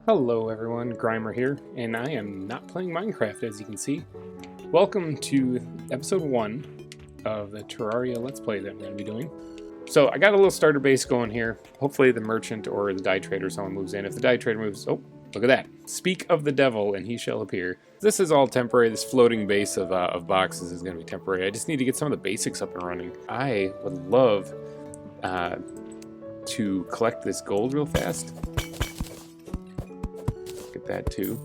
Hello everyone, GReimer here, and I am not playing Minecraft as you can see. Welcome to episode 1 of the Terraria Let's Play that I'm going to be doing. So I got a little starter base going here. Hopefully the merchant or the dye trader, someone moves in. If the dye trader moves, oh, look at that. Speak of the devil and he shall appear. This is all temporary. This floating base of boxes is going to be temporary. I just need to get some of the basics up and running. I would love to collect this gold real fast. That too,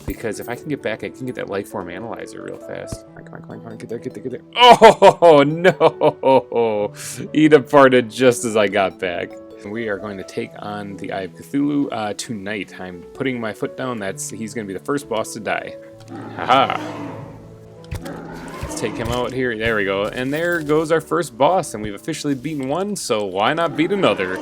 because if I can get back, I can get that life form analyzer real fast. Come on, get there. Oh no! He departed just as I got back. We are going to take on the Eye of Cthulhu tonight. I'm putting my foot down. He's going to be the first boss to die. Haha! Let's take him out here. There we go. And there goes our first boss, and we've officially beaten one. So why not beat another?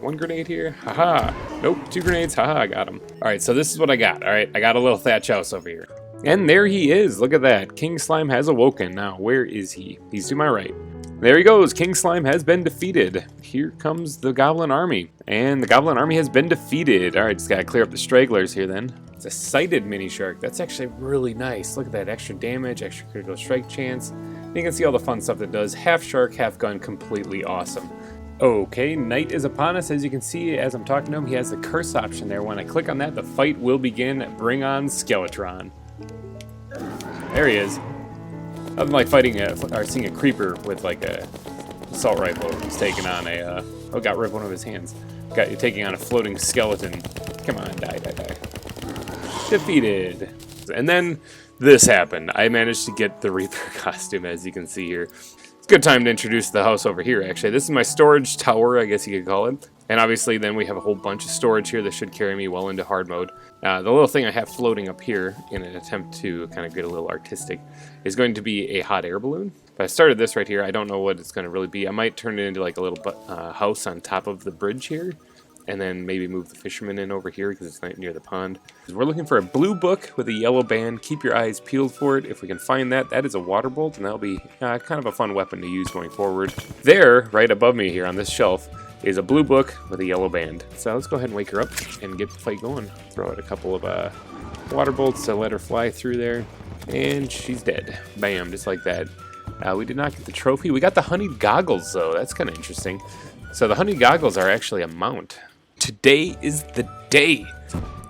One grenade here. Haha. Nope, 2 grenades. Haha, I got him. Alright, so this is what I got. Alright, I got a little thatch house over here. And there he is. Look at that. King Slime has awoken. Now, where is he? He's to my right. There he goes. King Slime has been defeated. Here comes the Goblin Army. And the Goblin Army has been defeated. Alright, just gotta clear up the stragglers here then. It's a sighted mini shark. That's actually really nice. Look at that. Extra damage, extra critical strike chance. And you can see all the fun stuff that does. Half shark, half gun. Completely awesome. Okay, night is upon us. As you can see, as I'm talking to him, he has the curse option there. When I click on that, the fight will begin. Bring on Skeletron. There he is. Nothing like fighting or seeing a creeper with like a assault rifle. He's taking on a got rid of one of his hands. Got you taking on a floating skeleton. Come on, die. Defeated. And then this happened. I managed to get the Reaper costume, as you can see here. Good time to introduce the house over here, actually. This is my storage tower, I guess you could call it. And obviously then we have a whole bunch of storage here that should carry me well into hard mode. The little thing I have floating up here in an attempt to kind of get a little artistic is going to be a hot air balloon. If I started this right here, I don't know what it's going to really be. I might turn it into like a little house on top of the bridge here. And then maybe move the fisherman in over here because it's near the pond. We're looking for a blue book with a yellow band. Keep your eyes peeled for it. If we can find that, that is a water bolt, and that'll be kind of a fun weapon to use going forward. There, right above me here on this shelf, is a blue book with a yellow band. So let's go ahead and wake her up and get the fight going. Throw out a couple of water bolts to let her fly through there. And she's dead. Bam, just like that. We did not get the trophy. We got the honeyed goggles, though. That's kind of interesting. So the honeyed goggles are actually a mount. Today is the day.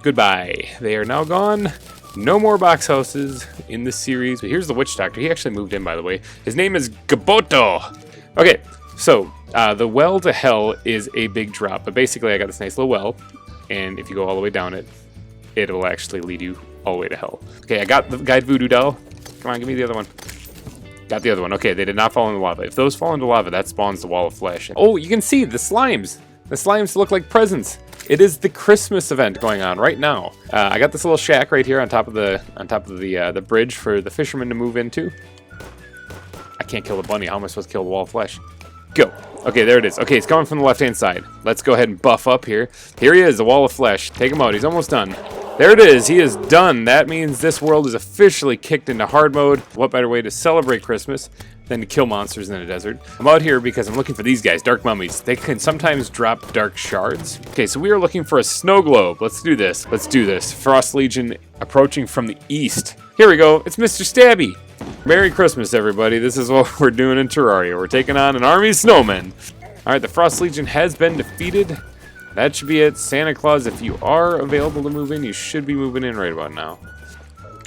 Goodbye. They are now gone. No more box houses in this series. But here's the witch doctor. He actually moved in, by the way. His name is Gaboto. Okay, so the well to hell is a big drop. But basically, I got this nice little well. And if you go all the way down it, it will actually lead you all the way to hell. Okay, I got the guide voodoo doll. Come on, give me the other one. Got the other one. Okay, they did not fall into lava. If those fall into lava, that spawns the wall of flesh. Oh, you can see the slimes. The slimes look like presents. It is the Christmas event going on right now. I got this little shack right here on top of the bridge for the fisherman to move into. I can't kill the bunny. How am I supposed to kill the wall of flesh? Go. Okay, there it is. Okay, it's coming from the left-hand side. Let's go ahead and buff up here. Here he is, the wall of flesh. Take him out. He's almost done. There it is. He is done. That means this world is officially kicked into hard mode. What better way to celebrate Christmas than to kill monsters in a desert? I'm out here because I'm looking for these guys, dark mummies. They can sometimes drop dark shards. Okay, so we are looking for a snow globe. Let's do this. Let's do this. Frost Legion approaching from the east. Here we go. It's Mr. Stabby. Merry Christmas, everybody. This is what we're doing in Terraria. We're taking on an army of snowmen. All right, the Frost Legion has been defeated. That should be it. Santa Claus, if you are available to move in, you should be moving in right about now.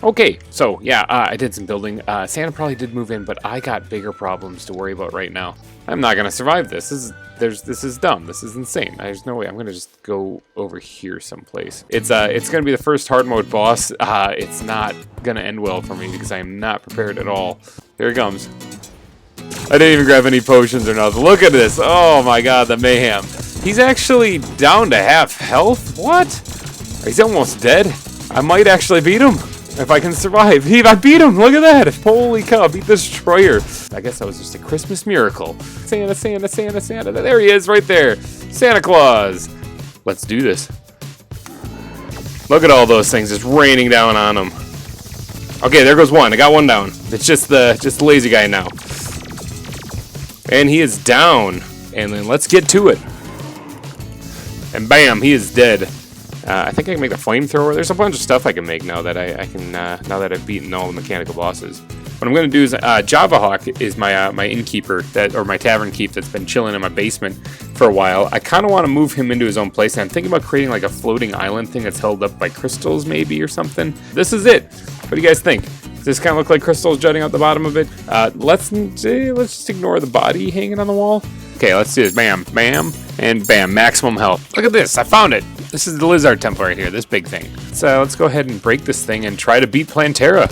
Okay, so yeah, I did some building. Santa probably did move in, but I got bigger problems to worry about right now. I'm not gonna survive this. This is dumb. This is insane. There's no way. I'm gonna just go over here someplace. It's gonna be the first hard mode boss. It's not gonna end well for me because I am not prepared at all. Here it comes. I didn't even grab any potions or nothing. Look at this. Oh my god, the mayhem. He's actually down to half health? What? He's almost dead. I might actually beat him. If I can survive. I beat him! Look at that! Holy cow, I beat the destroyer. I guess that was just a Christmas miracle. Santa, Santa, Santa, Santa. There he is, right there. Santa Claus. Let's do this. Look at all those things just raining down on him. Okay, there goes one. I got one down. It's just the lazy guy now. And he is down. And then let's get to it. And bam, he is dead. I think I can make the flamethrower. There's a bunch of stuff I can make now that I can now that I've beaten all the mechanical bosses. What I'm going to do is Java Hawk is my my innkeeper or my tavern keep that's been chilling in my basement for a while. I kind of want to move him into his own place, and I'm thinking about creating like a floating island thing that's held up by crystals maybe or something. This is it. What do you guys think? Does this kind of look like crystals jutting out the bottom of it? Let's just ignore the body hanging on the wall. Okay, let's do this. Bam, bam, and bam. Maximum health. Look at this. I found it. This is the Lizard Temple right here. This big thing. So let's go ahead and break this thing and try to beat Plantera.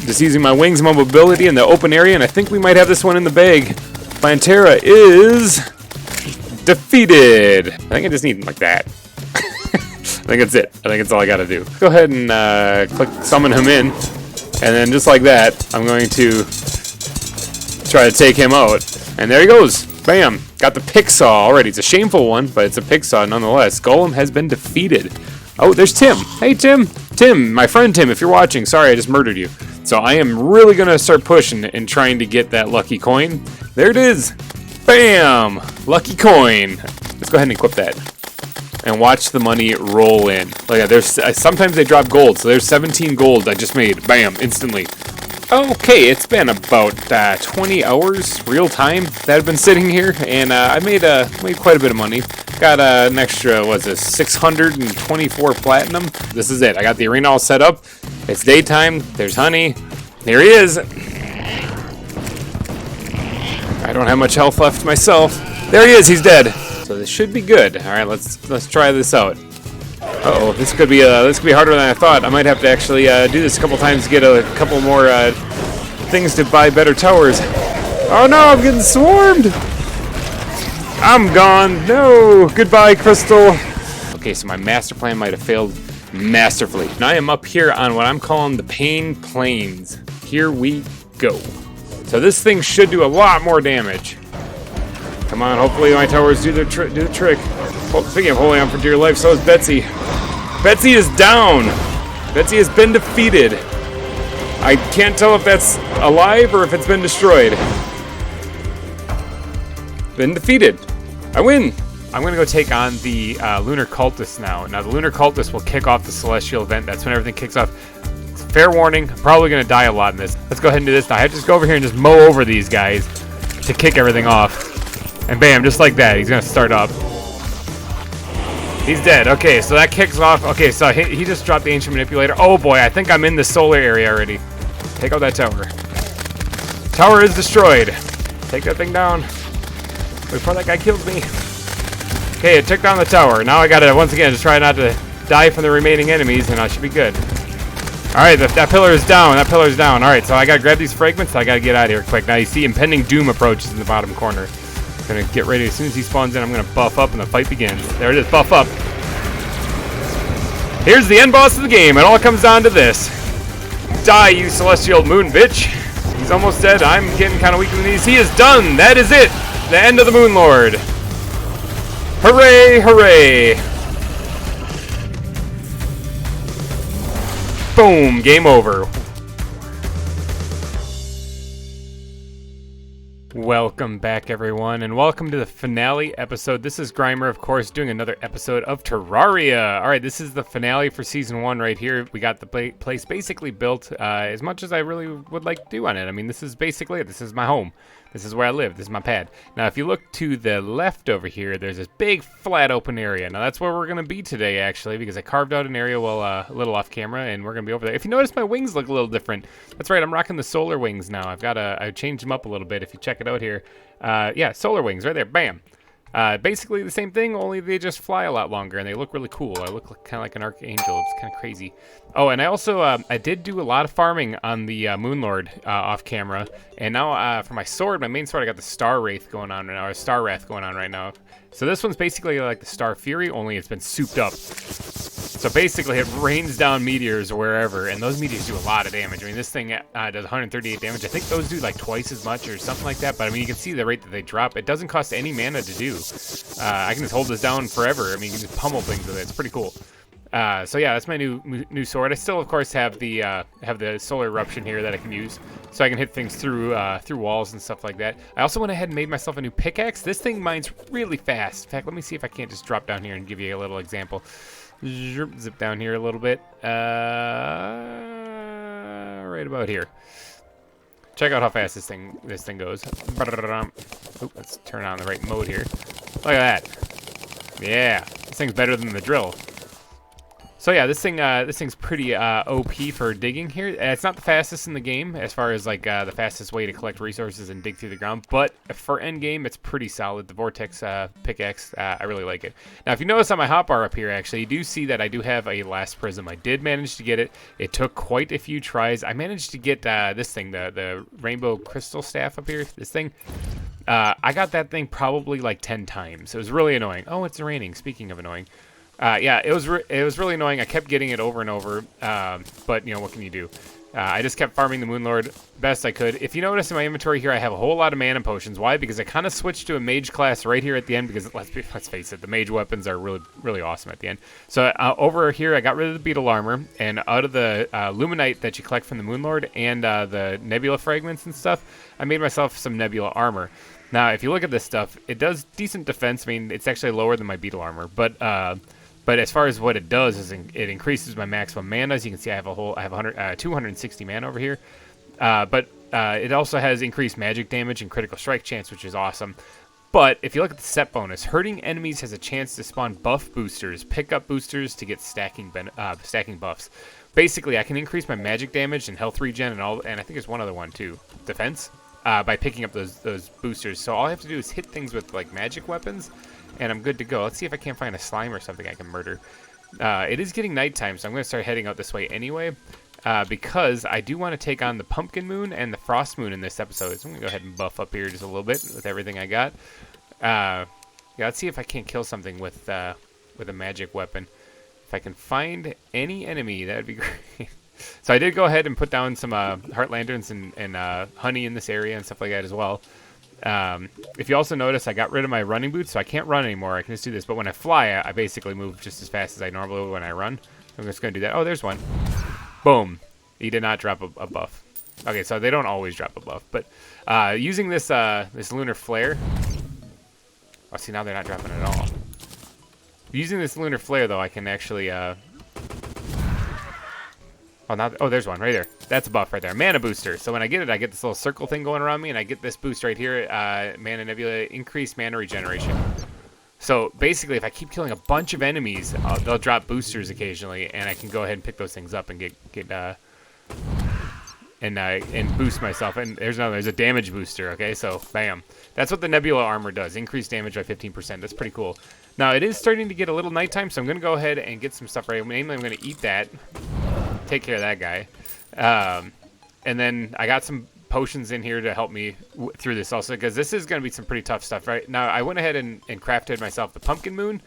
Just using my wings and mobility in the open area, and I think we might have this one in the bag. Plantera is defeated. I think I just need like that. I think that's it. I think that's all I gotta do. Go ahead and click summon him in, and then just like that, I'm going to try to take him out. And there he goes. Bam. Got the pick saw already. It's a shameful one, but it's a pick saw nonetheless. Golem has been defeated. Oh, there's Tim. Hey, Tim. Tim, my friend Tim, if you're watching, sorry I just murdered you. So I am really going to start pushing and trying to get that lucky coin. There it is. Bam. Lucky coin. Let's go ahead and equip that. And watch the money roll in. Look at there's sometimes they drop gold. So there's 17 gold I just made. Bam. Instantly. Okay, it's been about 20 hours real time that I've been sitting here, and I made quite a bit of money. Got an extra, what's this, 624 platinum. This is it. I got the arena all set up. It's daytime. There's honey. Here he is. I don't have much health left myself. There he is. He's dead. So this should be good. All right, let's try this out. Uh-oh, this could be harder than I thought. I might have to actually do this a couple times to get a couple more things to buy better towers. Oh no, I'm getting swarmed! I'm gone. No, goodbye, Crystal. Okay, so my master plan might have failed masterfully. Now I am up here on what I'm calling the Pain Plains. Here we go. So this thing should do a lot more damage. Come on, hopefully my towers do the trick. Oh, speaking of holding on for dear life, so is Betsy. Betsy is down. Betsy has been defeated. I can't tell if that's alive or if it's been destroyed. Been defeated. I win. I'm going to go take on the Lunar Cultist now. Now, the Lunar Cultist will kick off the Celestial event. That's when everything kicks off. Fair warning, I'm probably going to die a lot in this. Let's go ahead and do this. Now, I have to just go over here and just mow over these guys to kick everything off. And bam, just like that, he's going to start up. He's dead. Okay, so that kicks off. Okay, so he just dropped the Ancient Manipulator. Oh boy, I think I'm in the solar area already. Take out that tower. Tower is destroyed. Take that thing down. Before that guy kills me. Okay, it took down the tower. Now I gotta, once again, just try not to die from the remaining enemies, and I should be good. Alright, that pillar is down. That pillar is down. Alright, so I gotta grab these fragments. I gotta get out of here quick. Now you see impending doom approaches in the bottom corner. Gonna get ready. As soon as he spawns in, I'm gonna buff up and the fight begins. There it is, buff up. Here's the end boss of the game. It all comes down to this. Die, you celestial moon bitch. He's almost dead. I'm getting kind of weak in these. He is done. That is it. The end of the Moon Lord. Hooray, hooray. Boom, game over. Welcome back, everyone, and welcome to the finale episode. This is GReimer, of course, doing another episode of Terraria. All right, this is the finale for Season 1 right here. We got the place basically built as much as I really would like to do on it. I mean, this is basically it. This is my home. This is where I live. This is my pad. Now, if you look to the left over here, there's this big, flat, open area. Now, that's where we're going to be today, actually, because I carved out an area, well, a little off camera, and we're going to be over there. If you notice, my wings look a little different. That's right, I'm rocking the solar wings now. I changed them up a little bit. If you check it out here. Yeah, solar wings right there. Bam. Basically the same thing, only they just fly a lot longer, and they look really cool. I look kind of like an archangel. It's kind of crazy. Oh, and I also, I did do a lot of farming on the Moonlord off camera, and now for my sword, my main sword, I got the Star Wraith going on right now, or Star Wrath going on right now. So this one's basically like the Star Fury, only it's been souped up. So basically it rains down meteors wherever, and those meteors do a lot of damage. I mean, this thing does 138 damage. I think those do like twice as much or something like that, but I mean, you can see the rate that they drop. It doesn't cost any mana to do. I can just hold this down forever. I mean, you can just pummel things with it. It's pretty cool. So yeah, that's my new sword. I still, of course, have the solar eruption here that I can use, so I can hit things through walls and stuff like that. I also went ahead and made myself a new pickaxe. This thing mines really fast. In fact, let me see if I can't just drop down here and give you a little example. Zip down here a little bit. Right about here. Check out how fast this thing goes. Oop, let's turn on the right mode here. Look at that. Yeah, this thing's better than the drill. So yeah, this thing's pretty OP for digging here. It's not the fastest in the game as far as like the fastest way to collect resources and dig through the ground, but for end game, it's pretty solid. The Vortex pickaxe, I really like it. Now, if you notice on my hotbar up here, actually, you do see that I do have a last prism. I did manage to get it. It took quite a few tries. I managed to get this thing, the rainbow crystal staff up here. This thing. I got that thing probably like 10 times. It was really annoying. Oh, it's raining. Speaking of annoying. Yeah, it was really annoying. I kept getting it over and over, but you know, what can you do? I just kept farming the Moonlord best I could. If you notice in my inventory here, I have a whole lot of mana potions. Why? Because I kind of switched to a mage class right here at the end. Because let's face it, the mage weapons are really awesome at the end. So over here, I got rid of the beetle armor, and out of the luminite that you collect from the Moonlord and the nebula fragments and stuff, I made myself some nebula armor. Now, if you look at this stuff, it does decent defense. I mean, it's actually lower than my beetle armor, but as far as what it does is it increases my maximum mana. As you can see, I have 260 mana over here. But it also has increased magic damage and critical strike chance, which is awesome. But if you look at the set bonus, hurting enemies has a chance to spawn buff boosters, pickup boosters to get stacking buffs. Basically, I can increase my magic damage and health regen and I think there's one other one too, defense, by picking up those boosters. So all I have to do is hit things with like magic weapons, and I'm good to go. Let's see if I can't find a slime or something I can murder. It is getting nighttime, so I'm going to start heading out this way anyway, because I do want to take on the Pumpkin Moon and the Frost Moon in this episode. So I'm going to go ahead and buff up here just a little bit with everything I got. Yeah, let's see if I can't kill something with a magic weapon. If I can find any enemy, that would be great. So I did go ahead and put down some heart lanterns and honey in this area and stuff like that as well. If you also notice, I got rid of my running boots, so I can't run anymore. I can just do this. But when I fly, I basically move just as fast as I normally would when I run. I'm just going to do that. Oh, there's one. Boom. He did not drop a buff. Okay, so they don't always drop a buff. But using this lunar flare... Oh, see, now they're not dropping it at all. Using this lunar flare, though, I can actually... Oh, there's one right there. That's a buff right there. Mana booster. So when I get it, I get this little circle thing going around me, and I get this boost right here. Mana nebula, increased mana regeneration. So basically, if I keep killing a bunch of enemies, they'll drop boosters occasionally, and I can go ahead and pick those things up and and boost myself. And there's a damage booster. Okay, so bam. That's what the nebula armor does. Increased damage by 15%. That's pretty cool. Now it is starting to get a little nighttime, so I'm gonna go ahead and get some stuff ready. Mainly, I'm gonna eat that. Take care of that guy, and then I got some potions in here to help me through this also, because this is going to be some pretty tough stuff. Right now, I went ahead and crafted myself the Pumpkin Moon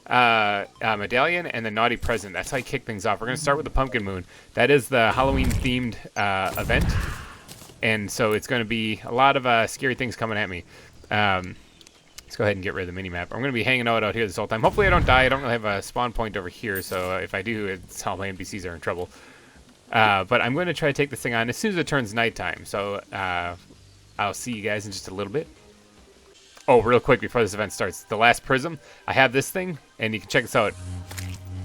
medallion and the Naughty Present. That's how I kick things off. We're going to start with the Pumpkin Moon. That is the Halloween themed event, and so it's going to be a lot of scary things coming at me. Let's go ahead and get rid of the minimap. I'm going to be hanging out here this whole time. Hopefully I don't die. I don't really have a spawn point over here, so if I do, it's all my NPCs are in trouble. But I'm going to try to take this thing on as soon as it turns nighttime. So I'll see you guys in just a little bit. Oh, real quick before this event starts. The last prism, I have this thing, and you can check this out.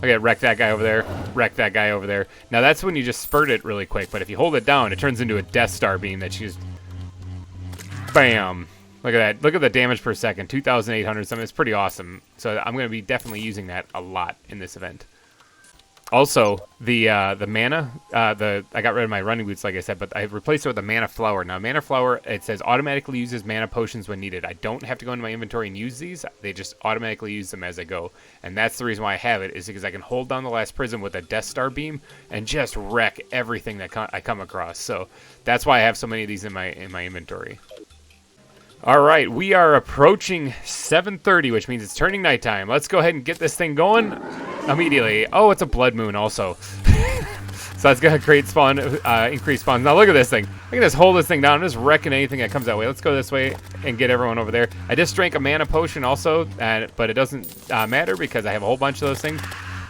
Okay, wreck that guy over there. Wreck that guy over there. Now that's when you just spurt it really quick, but if you hold it down, it turns into a Death Star beam that you just... Bam! Look at that. Look at the damage per second. 2,800 something. It's pretty awesome. So I'm going to be definitely using that a lot in this event. Also, the mana, I got rid of my running boots, like I said, but I replaced it with a mana flower. Now, mana flower, it says automatically uses mana potions when needed. I don't have to go into my inventory and use these. They just automatically use them as I go. And that's the reason why I have it, is because I can hold down the last prism with a Death Star beam and just wreck everything that I come across. So that's why I have so many of these in my inventory. All right, we are approaching 7:30, which means it's turning nighttime. Let's go ahead and get this thing going immediately. Oh, it's a blood moon also. So that's going to create spawn, increase spawns. Now look at this thing. I can just hold this thing down. I'm just wrecking anything that comes that way. Let's go this way and get everyone over there. I just drank a mana potion also, but it doesn't matter because I have a whole bunch of those things.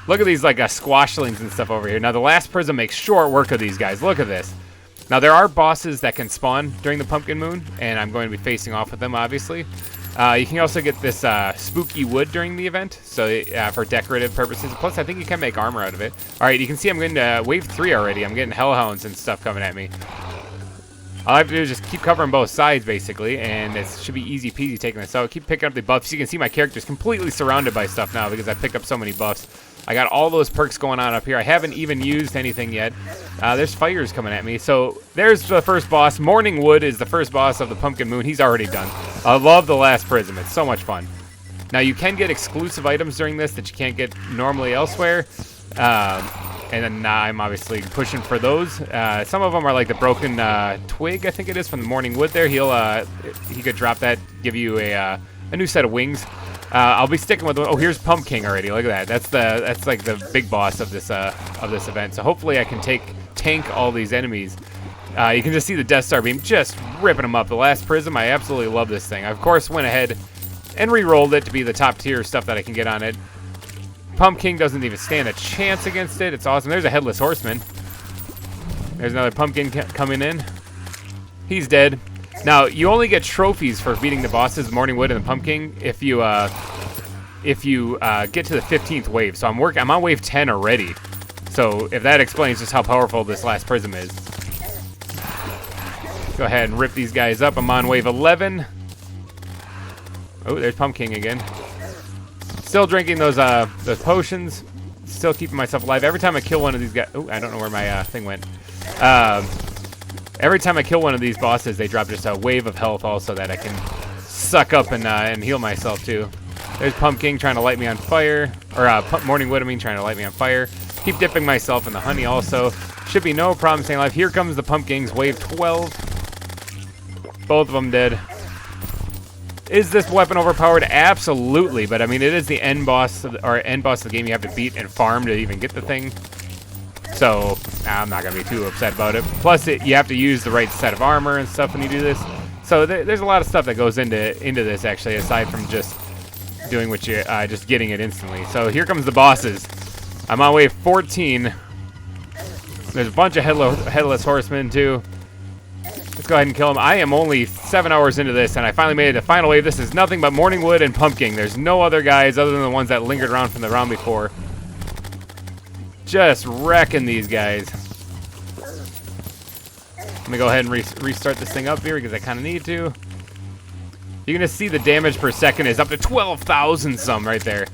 Look at these like squashlings and stuff over here. Now the last prism makes short work of these guys. Look at this. Now, there are bosses that can spawn during the Pumpkin Moon, and I'm going to be facing off with them, obviously. You can also get this spooky wood during the event, so for decorative purposes. Plus, I think you can make armor out of it. All right, you can see I'm getting to wave 3 already. I'm getting hellhounds and stuff coming at me. All I have to do is just keep covering both sides, basically, and it should be easy peasy taking this out. Keep picking up the buffs. You can see my character's completely surrounded by stuff now because I picked up so many buffs. I got all those perks going on up here. I haven't even used anything yet. There's fires coming at me. So there's the first boss. Morning Wood is the first boss of the Pumpkin Moon. He's already done. I love the last prism. It's so much fun. Now, you can get exclusive items during this that you can't get normally elsewhere. And then I'm obviously pushing for those. Some of them are like the broken twig, I think it is, from the Morning Wood there. He could drop that, give you a new set of wings. I'll be sticking with. Oh, here's Pumpkin already. Look at that. That's like the big boss of this event. So hopefully I can tank all these enemies. You can just see the Death Star beam just ripping them up. The last prism, I absolutely love this thing. I, of course, went ahead and re-rolled it to be the top tier stuff that I can get on it. Pumpkin doesn't even stand a chance against it. It's awesome. There's a Headless Horseman. There's another Pumpkin coming in. He's dead. Now, you only get trophies for beating the bosses, Morning Wood and the Pumpkin, if you get to the 15th wave. So I'm on wave 10 already. So if that explains just how powerful this last prism is. Go ahead and rip these guys up. I'm on wave 11. Oh, there's Pumpkin again. Still drinking those potions. Still keeping myself alive. Every time I kill one of these guys... Oh, I don't know where my thing went. Every time I kill one of these bosses, they drop just a wave of health also that I can suck up and heal myself too. There's Pumpkin trying to light me on fire. Or Morning Wood, trying to light me on fire. Keep dipping myself in the honey also. Should be no problem staying alive. Here comes the Pumpkins, wave 12. Both of them dead. Is this weapon overpowered? Absolutely, but it is the end boss of the game you have to beat and farm to even get the thing. So I'm not gonna be too upset about it. Plus, you have to use the right set of armor and stuff when you do this. So there's a lot of stuff that goes into this actually, aside from just doing what you just getting it instantly. So here comes the bosses. I'm on wave 14. There's a bunch of headless horsemen too. Let's go ahead and kill him. I am only 7 hours into this, and I finally made it to final wave. This is nothing but Morning Wood and Pumpkin. There's no other guys other than the ones that lingered around from the round before. Just wrecking these guys. Let me go ahead and restart this thing up here because I kind of need to. You're going to see the damage per second is up to 12,000 some right there.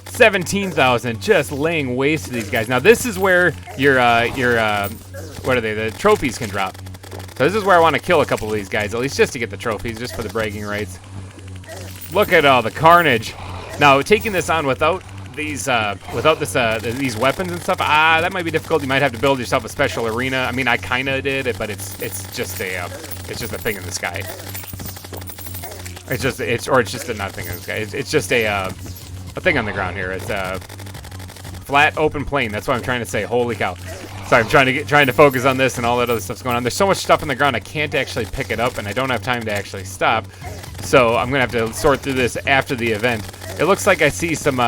17,000, just laying waste to these guys. Now this is where your what are they? The trophies can drop. So this is where I want to kill a couple of these guys, at least just to get the trophies, just for the bragging rights. Look at all the carnage. Now taking this on without these these weapons and stuff, that might be difficult. You might have to build yourself a special arena. I kind of did it, but it's just a thing in the sky. It's just not a thing in the sky. It's just a thing on the ground here. It's a flat open plain. That's what I'm trying to say. Holy cow! So I'm trying to focus on this and all that other stuff's going on. There's so much stuff on the ground I can't actually pick it up, and I don't have time to actually stop. So I'm gonna have to sort through this after the event. It looks like I see some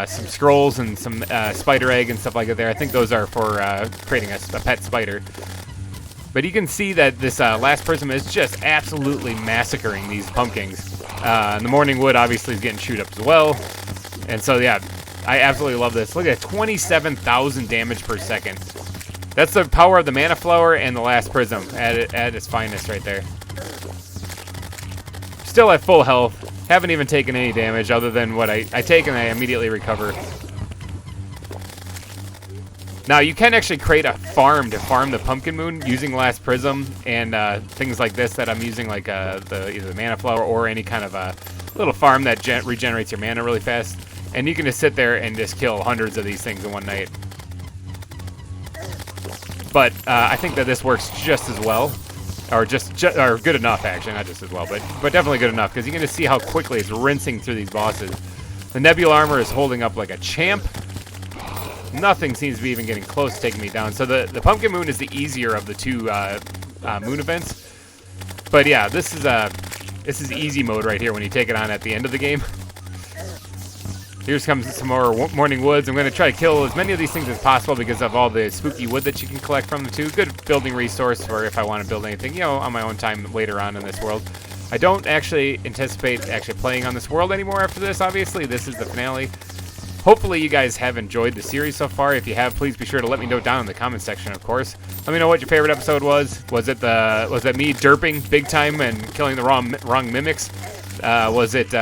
scrolls and some spider egg and stuff like that there. I think those are for creating a pet spider. But you can see that this last prism is just absolutely massacring these pumpkins. And the Morning Wood obviously is getting chewed up as well. And so yeah, I absolutely love this. Look at 27,000 damage per second. That's the power of the mana flower and the last prism at its finest right there. Still at full health. Haven't even taken any damage other than what I take and I immediately recover. Now you can actually create a farm to farm the Pumpkin Moon using Last Prism and things like this that I'm using, like either the mana flower or any kind of a little farm that regenerates your mana really fast. And you can just sit there and just kill hundreds of these things in one night. But I think that this works just as well, or or good enough actually, not just as well, but definitely good enough because you can just see how quickly it's rinsing through these bosses. The Nebula armor is holding up like a champ. Nothing seems to be even getting close to taking me down. So the Pumpkin Moon is the easier of the two moon events. But yeah, this is easy mode right here when you take it on at the end of the game. Here comes some more Morning Woods. I'm going to try to kill as many of these things as possible because of all the spooky wood that you can collect from them too. Good building resource for if I want to build anything, on my own time later on in this world. I don't actually anticipate actually playing on this world anymore after this, obviously. This is the finale. Hopefully you guys have enjoyed the series so far. If you have, please be sure to let me know down in the comment section, of course. Let me know what your favorite episode was. Was it me derping big time and killing the wrong mimics? Was it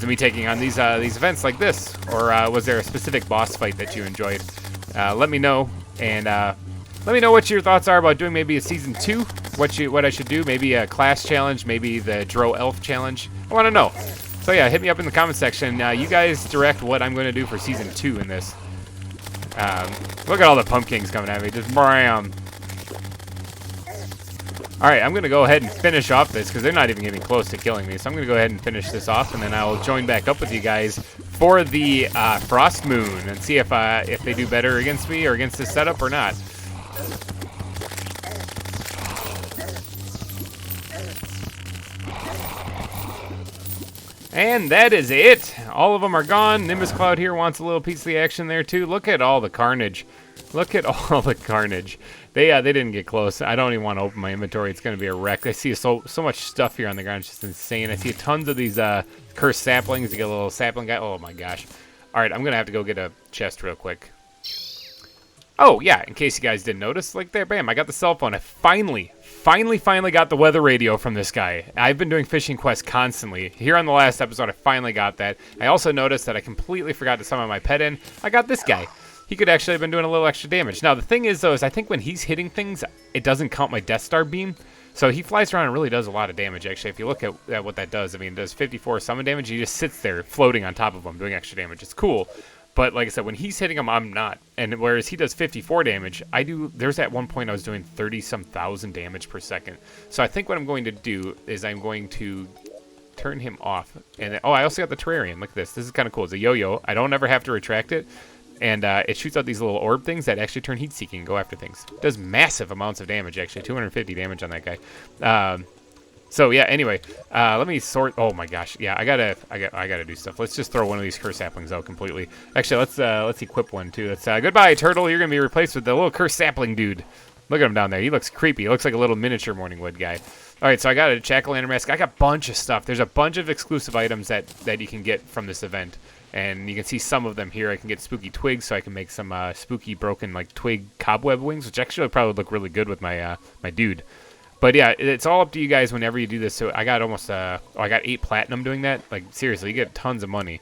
me taking on these events like this? Or was there a specific boss fight that you enjoyed? Let me know, and let me know what your thoughts are about doing maybe a season 2. What I should do, maybe a class challenge, maybe the Dro Elf challenge. I want to know. So yeah, hit me up in the comment section. You guys direct what I'm going to do for season 2 in this. Look at all the pumpkins coming at me. Just bam. Alright, I'm going to go ahead and finish off this because they're not even getting close to killing me. So I'm going to go ahead and finish this off, and then I will join back up with you guys for the Frost Moon and see if they do better against me or against this setup or not. And that is it. All of them are gone. Nimbus Cloud here wants a little piece of the action there too. Look at all the carnage. Look at all the carnage. They didn't get close. I don't even want to open my inventory. It's going to be a wreck. I see so much stuff here on the ground. It's just insane. I see tons of these cursed saplings. You get a little sapling guy. Oh my gosh. All right, I'm going to have to go get a chest real quick. Oh yeah, in case you guys didn't notice, like there, bam, I got the cell phone. I finally got the weather radio from this guy. I've been doing fishing quests constantly. Here on the last episode, I finally got that. I also noticed that I completely forgot to summon my pet in. I got this guy. He could actually have been doing a little extra damage. Now, the thing is, though, is I think when he's hitting things, it doesn't count my Death Star beam. So he flies around and really does a lot of damage, actually. If you look at what that does, I mean, it does 54 summon damage. He just sits there floating on top of him, doing extra damage. It's cool. But like I said, when he's hitting him, I'm not. And whereas he does 54 damage, I do. There's at one point I was doing 30-some thousand damage per second. So I think what I'm going to do is I'm going to turn him off. And then, oh, I also got the Terrarian. Look at this. This is kind of cool. It's a yo-yo. I don't ever have to retract it. And it shoots out these little orb things that actually turn heat-seeking and go after things. It does massive amounts of damage, actually. 250 damage on that guy. So yeah, anyway, let me sort. Oh my gosh, yeah, I gotta do stuff. Let's just throw one of these curse saplings out completely. Actually, let's equip one too. That's goodbye, turtle. You're gonna be replaced with the little curse sapling dude. Look at him down there. He looks creepy. He looks like a little miniature Morningwood guy. All right, so I got a jack-o'-lantern mask. I got a bunch of stuff. There's a bunch of exclusive items that you can get from this event, and you can see some of them here. I can get spooky twigs, so I can make some spooky broken like twig cobweb wings, which actually would probably look really good with my my dude. But yeah, it's all up to you guys whenever you do this. So I got almost, I got 8 platinum doing that. Like seriously, you get tons of money.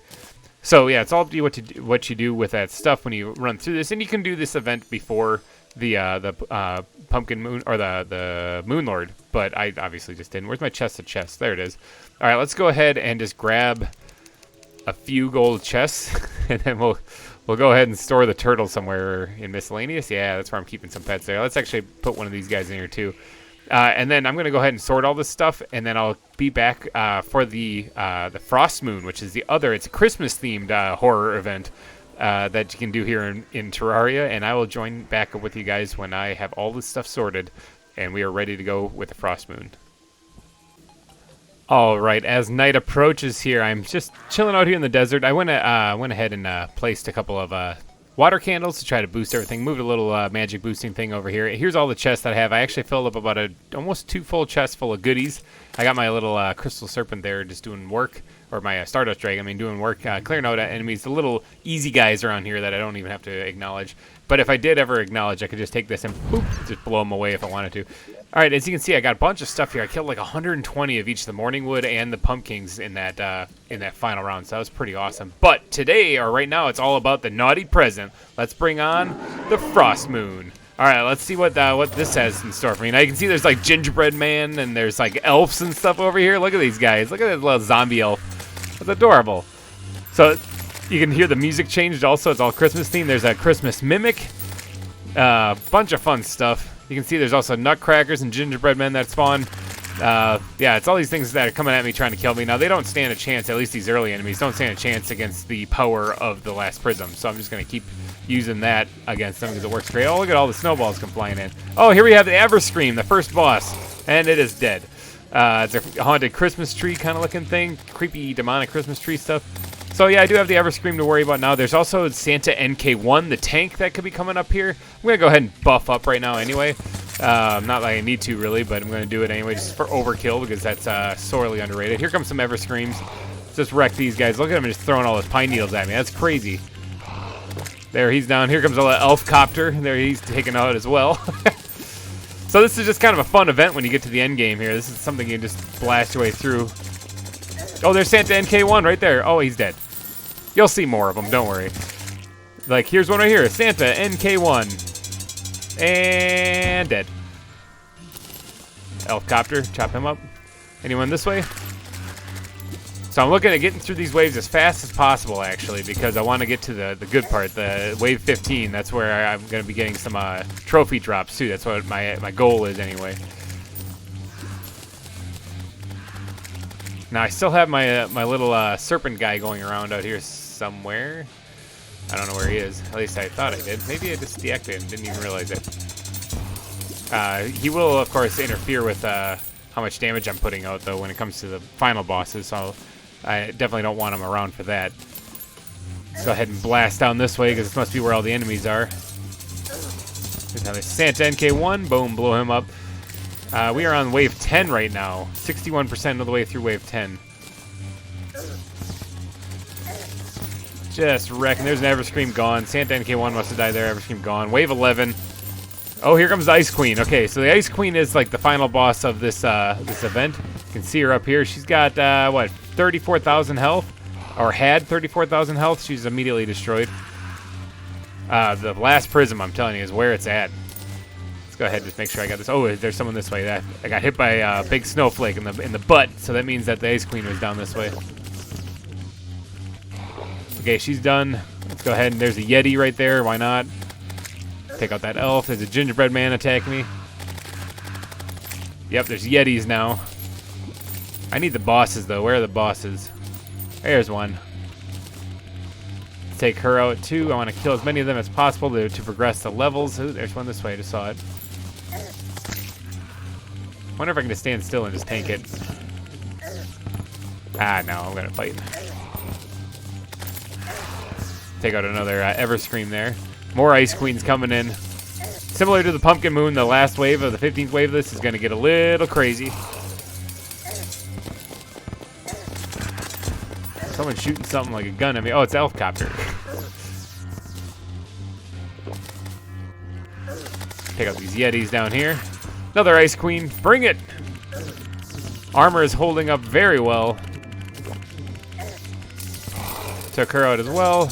So yeah, it's all up to you what you do with that stuff when you run through this. And you can do this event before the pumpkin moon or the moon lord. But I obviously just didn't. Where's my chest of chests? There it is. All right, let's go ahead and just grab a few gold chests, and then we'll go ahead and store the turtle somewhere in miscellaneous. Yeah, that's where I'm keeping some pets there. Let's actually put one of these guys in here too. And then I'm going to go ahead and sort all this stuff, and then I'll be back for the Frost Moon, which is it's a Christmas-themed horror event that you can do here in Terraria, and I will join back up with you guys when I have all this stuff sorted, and we are ready to go with the Frost Moon. All right, as night approaches here, I'm just chilling out here in the desert. I went ahead and placed a couple of water candles to try to boost everything. Moved a little magic boosting thing over here. Here's all the chests that I have. I actually filled up about almost 2 full chests full of goodies. I got my little crystal serpent there just doing work, or my Stardust Dragon, doing work, clearing out enemies, the little easy guys around here that I don't even have to acknowledge. But if I did ever acknowledge, I could just take this and boop, just blow them away if I wanted to. All right, as you can see, I got a bunch of stuff here. I killed like 120 of each of the Morningwood and the pumpkins in that final round, so that was pretty awesome. But today, or right now, it's all about the naughty present. Let's bring on the Frost Moon. All right, let's see what this has in store for me. Now you can see there's like gingerbread man and there's like elves and stuff over here. Look at these guys. Look at this little zombie elf. That's adorable. So you can hear the music changed also. It's all Christmas themed. There's a Christmas mimic. Bunch of fun stuff. You can see there's also nutcrackers and gingerbread men that spawn. Yeah, it's all these things that are coming at me trying to kill me. Now, they don't stand a chance, at least these early enemies, don't stand a chance against the power of the last prism. So I'm just going to keep using that against them because it works great. Oh, look at all the snowballs come flying in. Oh, here we have the Everscream, the first boss, and it is dead. It's a haunted Christmas tree kind of looking thing, creepy demonic Christmas tree stuff. So yeah, I do have the Everscream to worry about now. There's also Santa NK1, the tank that could be coming up here. I'm going to go ahead and buff up right now anyway. Not like I need to really, but I'm going to do it anyway just for overkill because that's sorely underrated. Here comes some ever screams. Just wreck these guys. Look at him just throwing all those pine needles at me. That's crazy. There, he's down. Here comes a elf copter. There, he's taken out as well. So this is just kind of a fun event when you get to the end game here. This is something you can just blast your way through. Oh, there's Santa NK1 right there. Oh, he's dead. You'll see more of them. Don't worry. Like, here's one right here. Santa NK1. And dead. Elf copter. Chop him up. Anyone this way? So I'm looking at getting through these waves as fast as possible, actually, because I want to get to the good part, the wave 15. That's where I'm going to be getting some trophy drops, too. That's what my goal is, anyway. Now, I still have my little serpent guy going around out here somewhere. I don't know where he is. At least I thought I did. Maybe I just deactivated him. Didn't even realize it. He will, of course, interfere with how much damage I'm putting out, though, when it comes to the final bosses. So I definitely don't want him around for that. Let's go ahead and blast down this way, because this must be where all the enemies are. There's another Santa NK1. Boom, blow him up. We are on wave 10 right now. 61% of the way through wave 10. Just wrecking. There's an Everscream gone. Santa NK1 must have died there. Everscream gone. Wave 11. Oh, here comes the Ice Queen. Okay, so the Ice Queen is like the final boss of this this event. You can see her up here. She's got, what, 34,000 health? Or had 34,000 health. She's immediately destroyed. The last prism, I'm telling you, is where it's at. Let's go ahead and just make sure I got this. Oh, there's someone this way. I got hit by a big snowflake in the butt, so that means that the Ice Queen was down this way. Okay, she's done. Let's go ahead and there's a Yeti right there. Why not? Take out that elf. There's a gingerbread man attacking me. Yep, there's Yetis now. I need the bosses, though. Where are the bosses? There's one. Take her out, too. I want to kill as many of them as possible to progress the levels. Ooh, there's one this way. I just saw it. Wonder if I can just stand still and just tank it. Ah, no. I'm going to fight. Take out another Everscream there. More Ice Queens coming in. Similar to the Pumpkin Moon, the last wave of the 15th wave, this is going to get a little crazy. Someone's shooting something like a gun at me. Oh, it's Elf Copter. Take out these Yetis down here. Another Ice Queen. Bring it! Armor is holding up very well. Took her out as well.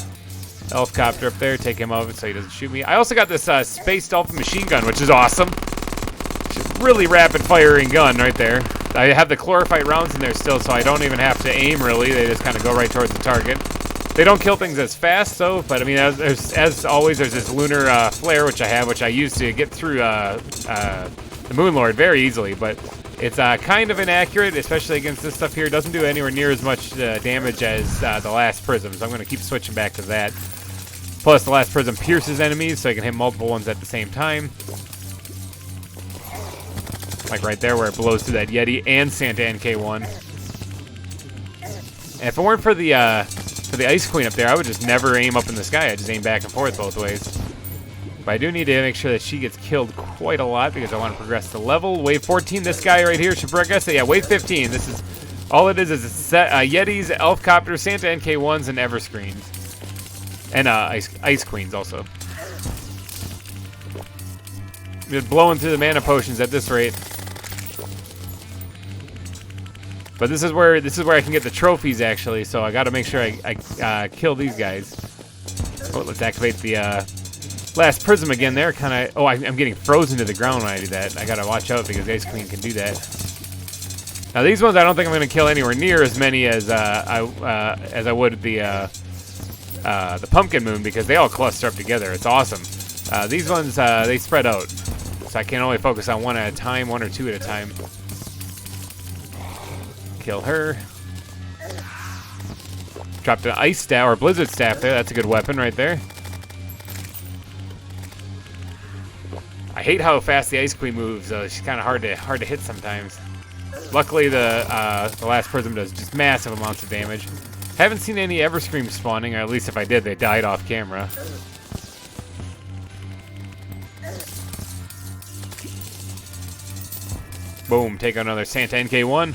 Elf Copter up there, take him out so he doesn't shoot me. I also got this Space Dolphin machine gun, which is awesome. Really rapid firing gun right there. I have the chlorophyte rounds in there still, so I don't even have to aim really. They just kind of go right towards the target. They don't kill things as fast though, but I mean, as always, there's this lunar flare which I have, which I use to get through the Moon Lord very easily, but it's kind of inaccurate, especially against this stuff here. It doesn't do anywhere near as much damage as the last prism, so I'm going to keep switching back to that. Plus, the last prism pierces enemies, so I can hit multiple ones at the same time. Like right there, where it blows through that Yeti and Santa NK1. And if it weren't for the Ice Queen up there, I would just never aim up in the sky. I just aim back and forth both ways. But I do need to make sure that she gets killed quite a lot because I want to progress the level. Wave 14, this guy right here should progress. Yeah, wave 15. This is all it is a set Yetis, Elf Copters, Santa NK1s, and Everscreens. And Ice Queens also. Just blowing through the mana potions at this rate. But this is where I can get the trophies actually. So I got to make sure I kill these guys. Oh, let's activate the last prism again. There, kind of. Oh, I'm getting frozen to the ground when I do that. I gotta watch out because Ice Queen can do that. Now these ones I don't think I'm gonna kill anywhere near as many as I would the Pumpkin Moon because they all cluster up together. It's awesome. These ones they spread out, so I can only focus on one at a time, one or two at a time. Kill her. Dropped an ice staff or blizzard staff there. That's a good weapon right there. I hate how fast the Ice Queen moves. She's kind of hard to hit sometimes. Luckily, the last prism does just massive amounts of damage. Haven't seen any Everscream spawning, or at least if I did, they died off camera. Boom, take out another Santa NK1.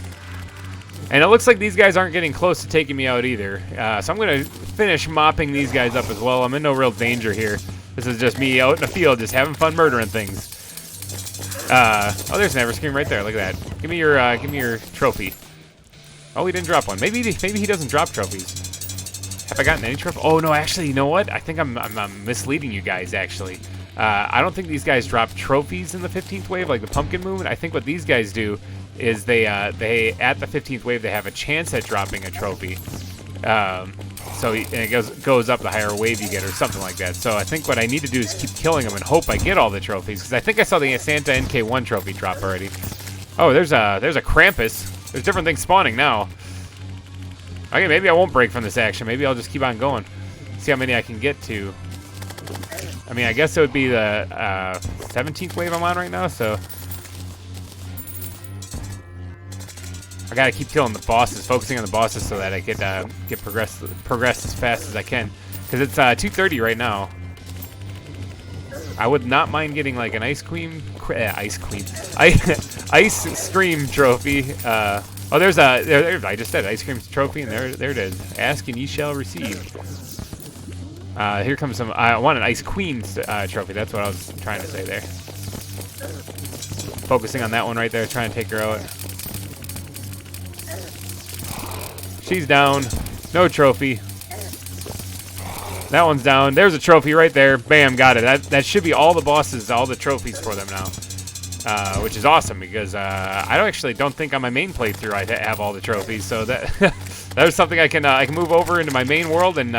And it looks like these guys aren't getting close to taking me out either. So I'm going to finish mopping these guys up as well. I'm in no real danger here. This is just me out in the field just having fun murdering things. Oh, there's an Everscream right there. Look at that. Give me your trophy. Oh, he didn't drop one. Maybe he doesn't drop trophies. Have I gotten any trophy? Oh, no, actually, you know what? I think I'm misleading you guys, actually. I don't think these guys drop trophies in the 15th wave like the Pumpkin Moon. I think what these guys do is they at the 15th wave, they have a chance at dropping a trophy. So it goes up the higher wave you get or something like that. So I think what I need to do is keep killing them and hope I get all the trophies, because I think I saw the Santa NK1 trophy drop already. Oh, there's a Krampus. There's different things spawning now. Okay, maybe I won't break from this action. Maybe I'll just keep on going. See how many I can get to. I mean, I guess it would be the 17th wave I'm on right now, so I gotta keep killing the bosses, focusing on the bosses so that I get progress as fast as I can. Because it's 2:30 right now. I would not mind getting like an ice scream trophy. Oh, there's there I just said ice cream trophy, and there it is. Ask and ye shall receive. Here comes some. I want an ice queen trophy. That's what I was trying to say there. Focusing on that one right there, trying to take her out. She's down. No trophy. That one's down. There's a trophy right there. Bam, got it. That should be all the bosses, all the trophies for them now, which is awesome because I don't think on my main playthrough I have all the trophies. So that that was something I can move over into my main world and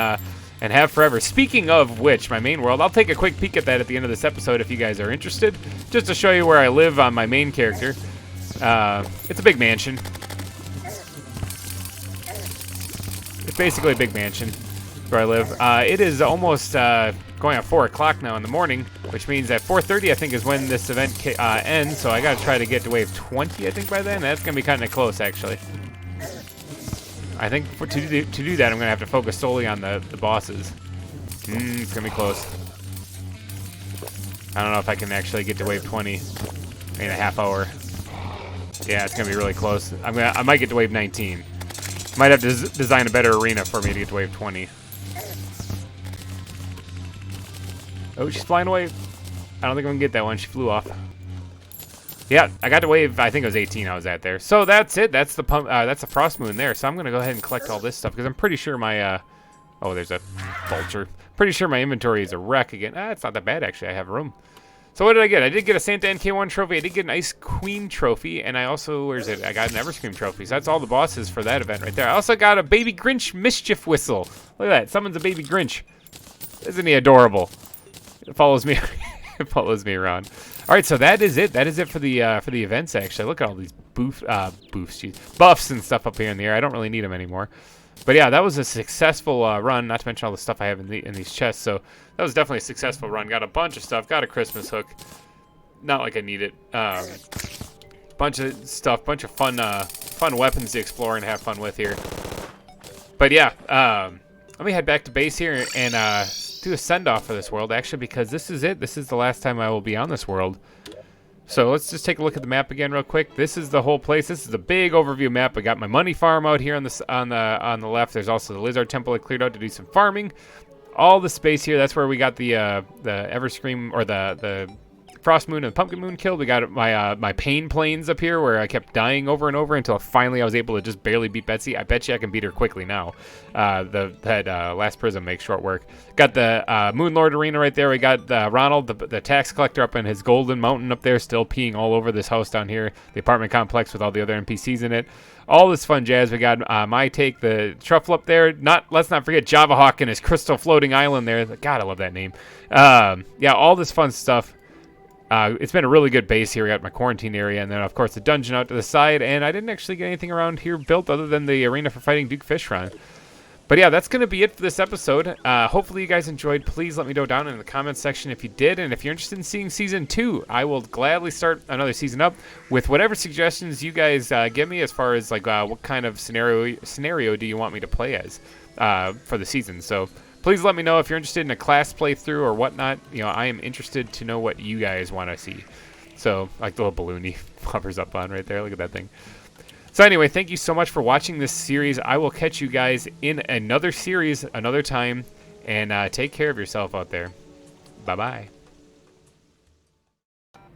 have forever. Speaking of which, my main world, I'll take a quick peek at that at the end of this episode if you guys are interested, just to show you where I live on my main character. It's a big mansion. It's basically a big mansion where I live. It is almost going at 4 o'clock now in the morning, which means at 4:30 I think is when this event ends, so I gotta try to get to wave 20 I think by then. That's gonna be kind of close actually. I think to do that I'm gonna have to focus solely on the bosses. It's gonna be close. I don't know if I can actually get to wave 20 in a half hour. Yeah, it's gonna be really close. I might get to wave 19. Might have to design a better arena for me to get to wave 20. Oh, she's flying away. I don't think I'm gonna get that one. She flew off. Yeah, I got to wave. I think it was 18 I was at there. So that's it. That's the that's the frost moon there. So I'm gonna go ahead and collect all this stuff because I'm pretty sure my oh, there's a vulture. Pretty sure my inventory is a wreck again. It's not that bad actually. I have room. So what did I get? I did get a Santa NK1 trophy. I did get an Ice Queen trophy, and I also, where's it? I got an Everscream trophy. So that's all the bosses for that event right there. I also got a Baby Grinch Mischief Whistle. Look at that. Summons a Baby Grinch. Isn't he adorable? It follows me. It follows me around. All right, so that is it. That is it for the events. Actually, look at all these buffs and stuff up here in the air. I don't really need them anymore. But yeah, that was a successful run. Not to mention all the stuff I have in these chests. So that was definitely a successful run. Got a bunch of stuff. Got a Christmas hook. Not like I need it. Bunch of stuff. Bunch of fun weapons to explore and have fun with here. But yeah, let me head back to base here and do a send-off for this world. Actually, because this is it. This is the last time I will be on this world. So let's just take a look at the map again real quick. This is the whole place. This is a big overview map. I got my money farm out here on the left. There's also the lizard temple I cleared out to do some farming. All the space here, that's where we got the Everscream or the Frost Moon and Pumpkin Moon killed. We got my pain plains up here where I kept dying over and over until finally I was able to just barely beat Betsy. I bet you I can beat her quickly now. That last prism makes short work. Got the Moonlord Arena right there. We got Ronald, the tax collector up in his golden mountain up there, still peeing all over this house down here. The apartment complex with all the other NPCs in it. All this fun jazz. We got My Take, the truffle up there. Let's not forget Java Hawk and his crystal floating island there. God, I love that name. Yeah, all this fun stuff. It's been a really good base here. We got my quarantine area, and then, of course, the dungeon out to the side. And I didn't actually get anything around here built other than the arena for fighting Duke Fishron. But, yeah, that's going to be it for this episode. Hopefully you guys enjoyed. Please let me know down in the comments section if you did. And if you're interested in seeing Season 2, I will gladly start another season up with whatever suggestions you guys give me as far as, like, what kind of scenario do you want me to play as for the season. So please let me know if you're interested in a class playthrough or whatnot. You know, I am interested to know what you guys want to see. So like the little balloon he hovers up on right there. Look at that thing. So anyway, thank you so much for watching this series. I will catch you guys in another series another time. And take care of yourself out there. Bye-bye.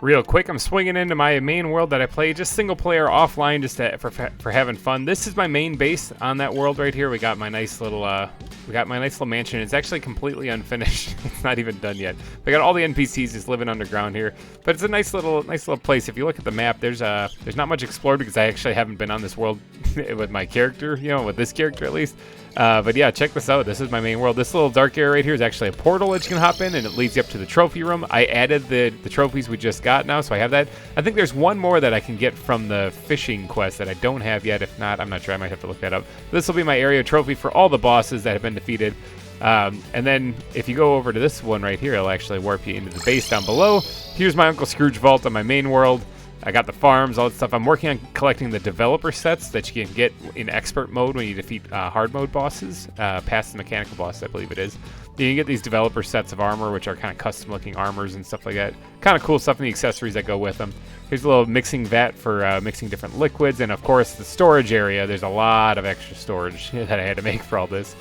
Real quick, I'm swinging into my main world that I play just single player offline, just for having fun. This is my main base on that world right here. We got my nice little mansion. It's actually completely unfinished. It's not even done yet. We got all the NPCs just living underground here, but it's a nice little place. If you look at the map, there's not much explored because I actually haven't been on this world with my character, you know, with this character at least. But yeah, check this out. This is my main world. This little dark area right here is actually a portal that you can hop in, and it leads you up to the trophy room. I added the trophies we just got now, so I have that. I think there's one more that I can get from the fishing quest that I don't have yet. If not, I'm not sure. I might have to look that up. This will be my area trophy for all the bosses that have been defeated. And then if you go over to this one right here, it'll actually warp you into the base down below. Here's my Uncle Scrooge vault on my main world. I got the farms, all that stuff. I'm working on collecting the developer sets that you can get in expert mode when you defeat hard mode bosses, past the mechanical boss, I believe it is. You can get these developer sets of armor, which are kind of custom looking armors and stuff like that. Kind of cool stuff, and the accessories that go with them. Here's a little mixing vat for mixing different liquids, and of course the storage area. There's a lot of extra storage that I had to make for all this.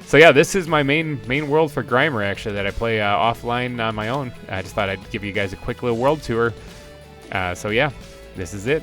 So yeah, this is my main world for GReimer, actually, that I play offline on my own. I just thought I'd give you guys a quick little world tour. So yeah, this is it.